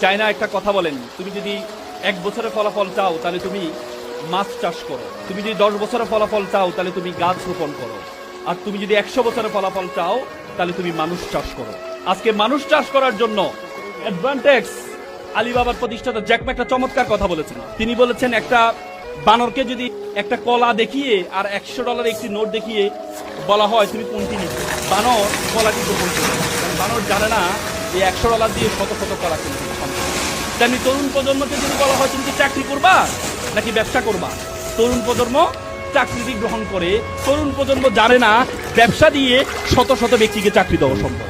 China একটা কথা বলেন, তুমি যদি 1 বছরের ফলাফল চাও তাহলে তুমি মাছ চাষ করো, তুমি যদি 10 বছরের ফলাফল চাও তাহলে তুমি গাছ রোপণ করো, আর তুমি যদি 100 বছরের ফলাফল চাও তাহলে তুমি মানুষ চাষ করো। আজকে মানুষ চাষ করার জন্য অ্যাডভান্টেক্স আলিবাবার প্রতিষ্ঠাতা জ্যাক মা একটা চমৎকার কথা বলেছেন। তিনি বলেছেন একটা বানরকে যদি একটা কলা দেখিয়ে আর $100 একটি নোট দেখিয়ে বলা হয় তুমি কোনটি নিবে, বানর কলাটি গ্রহণ করবে, কারণ বানর জানে না এই $100 দিয়ে শত শত কলা কিনতে সম্ভব। তেমনি তরুণ প্রজন্মকে যদি বলা হয় তুমি কি চাকরি করবা নাকি ব্যবসা করবা, তরুণ প্রজন্ম চাকরি গ্রহণ করে। তরুণ প্রজন্ম জানে না ব্যবসা দিয়ে শত শত ব্যক্তিকে চাকরি দেওয়া সম্ভব।